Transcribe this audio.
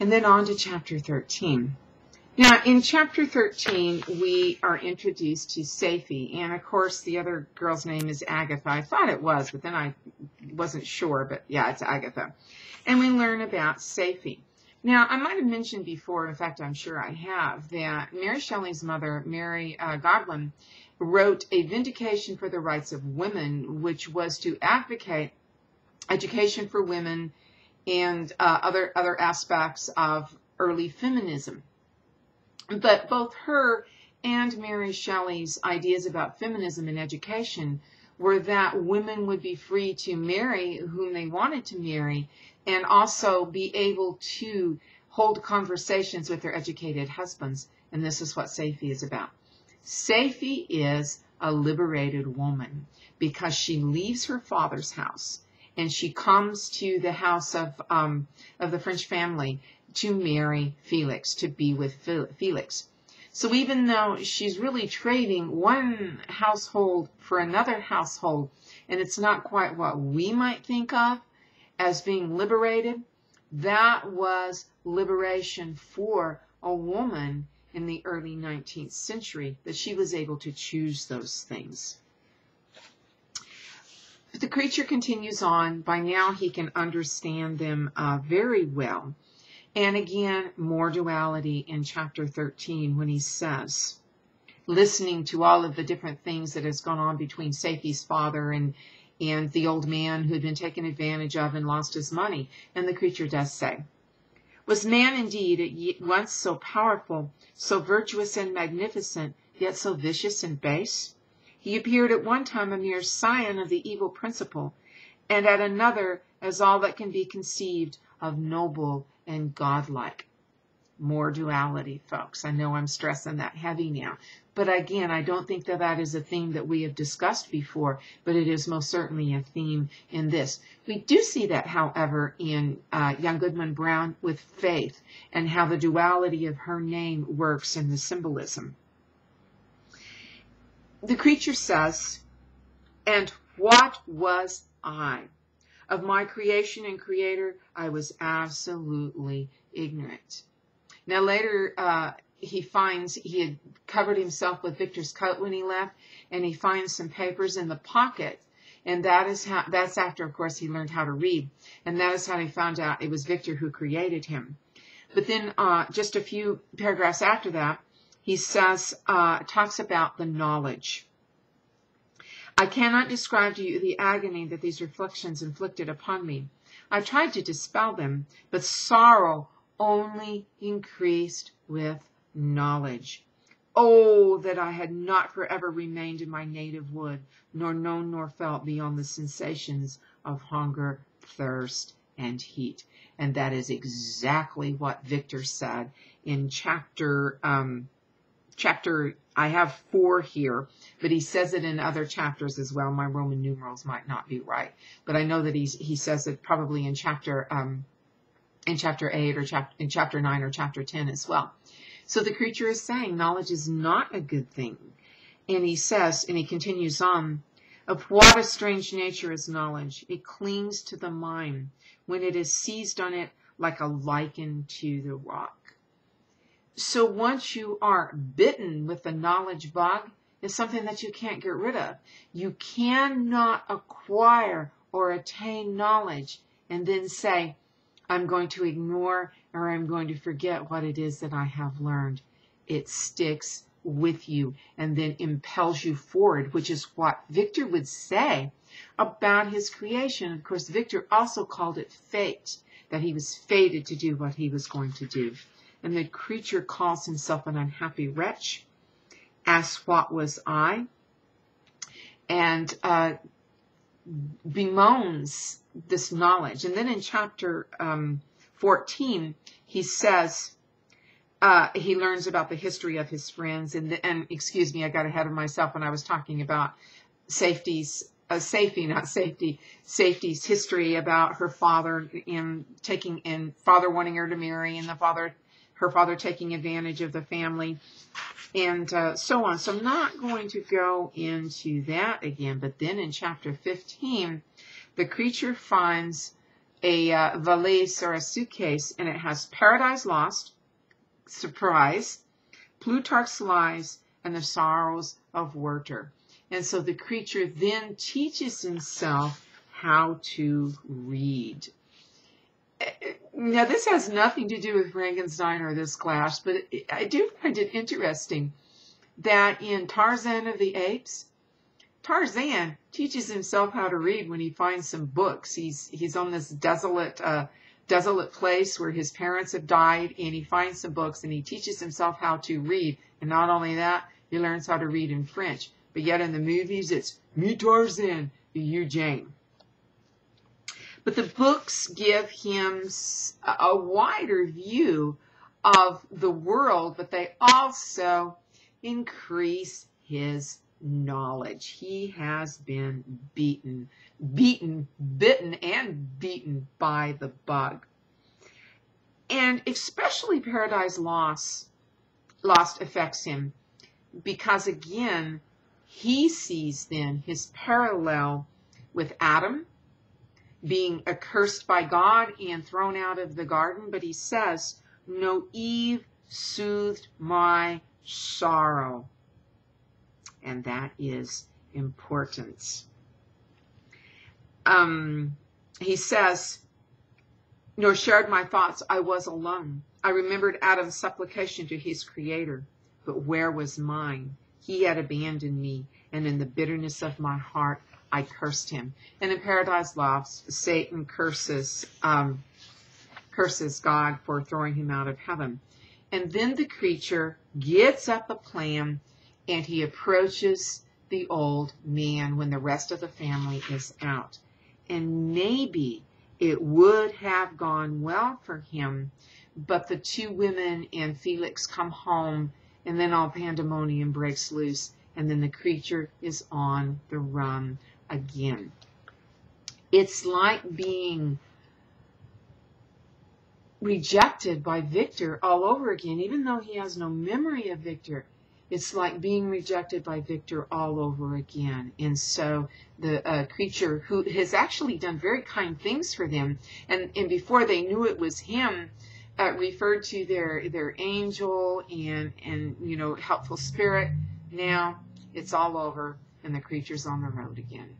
And then on to chapter 13. Now, in chapter 13, we are introduced to Safie. And, of course, the other girl's name is Agatha. I thought it was, but then I wasn't sure. But, yeah, it's Agatha. And we learn about Safie. Now, I might have mentioned before, in fact, I'm sure I have, that Mary Shelley's mother, Mary Godwin, wrote A Vindication for the Rights of Women, which was to advocate education for women and other aspects of early feminism. But both her and Mary Shelley's ideas about feminism and education were that women would be free to marry whom they wanted to marry and also be able to hold conversations with their educated husbands. And this is what Safie is about. Safie is a liberated woman because she leaves her father's house and she comes to the house of the French family to marry Felix, to be with Felix. So even though she's really trading one household for another household, and it's not quite what we might think of as being liberated, that was liberation for a woman in the early 19th century, that she was able to choose those things. But the creature continues on. By now he can understand them very well. And again, more duality in chapter 13 when he says, listening to all of the different things that has gone on between Safie's father and the old man who had been taken advantage of and lost his money. And the creature does say, was man indeed at once so powerful, so virtuous and magnificent, yet so vicious and base? He appeared at one time a mere scion of the evil principle, and at another as all that can be conceived of noble and godlike. More duality, folks. I know I'm stressing that heavy now. But again, I don't think that that is a theme that we have discussed before, but it is most certainly a theme in this. We do see that, however, in Young Goodman Brown with Faith and how the duality of her name works in the symbolism. The creature says, and what was I? Of my creation and creator, I was absolutely ignorant. Now later, he had covered himself with Victor's coat when he left, and he finds some papers in the pocket. And that's after, of course, he learned how to read. And that is how he found out it was Victor who created him. But then just a few paragraphs after that, he says, talks about the knowledge. I cannot describe to you the agony that these reflections inflicted upon me. I tried to dispel them, but sorrow only increased with knowledge. Oh, that I had not forever remained in my native wood, nor known nor felt beyond the sensations of hunger, thirst, and heat. And that is exactly what Victor said in chapter, I have 4 here, but he says it in other chapters as well. My Roman numerals might not be right, but I know that he says it probably in chapter 8 or in chapter 9 or chapter 10 as well. So the creature is saying knowledge is not a good thing. And he says, and he continues on, of what a strange nature is knowledge. It clings to the mind when it is seized on it like a lichen to the rock. So once you are bitten with the knowledge bug, it's something that you can't get rid of. You cannot acquire or attain knowledge and then say, I'm going to ignore or I'm going to forget what it is that I have learned. It sticks with you and then impels you forward, which is what Victor would say about his creation. Of course, Victor also called it fate, that he was fated to do what he was going to do. And the creature calls himself an unhappy wretch, asks what was I, and bemoans this knowledge. And then in chapter 14, he says, he learns about the history of his friends. And excuse me, I got ahead of myself when I was talking about Safie's history about her father father wanting her to marry and her father taking advantage of the family and so on. So I'm not going to go into that again, but then in chapter 15, the creature finds valise or a suitcase, and it has Paradise Lost, Surprise, Plutarch's Lies, and the Sorrows of Werther. And so the creature then teaches himself how to read. Now, this has nothing to do with Frankenstein or this class, but I do find it interesting that in Tarzan of the Apes, Tarzan teaches himself how to read when he finds some books. He's on this desolate place where his parents have died, and he finds some books, and he teaches himself how to read. And not only that, he learns how to read in French. But yet in the movies, it's me Tarzan, you Jane. But the books give him a wider view of the world, but they also increase his knowledge. He has been bitten, and beaten by the bug. And especially Paradise Lost affects him because, again, he sees then his parallel with Adam being accursed by God and thrown out of the garden. But he says, "No, Eve soothed my sorrow." And that is important. He says, "Nor shared my thoughts, I was alone. I remembered Adam's supplication to his Creator, but where was mine? He had abandoned me, and in the bitterness of my heart, I cursed him." And in Paradise Lost, Satan curses God for throwing him out of heaven. And then the creature gets up a plan, and he approaches the old man when the rest of the family is out. And maybe it would have gone well for him, but the two women and Felix come home, and then all pandemonium breaks loose, and then the creature is on the run again. It's like being rejected by Victor all over again, even though he has no memory of Victor. It's like being rejected by Victor all over again. And so the creature, who has actually done very kind things for them, and before they knew it was him, referred to their angel and helpful spirit. Now it's all over, and the creature's on the road again.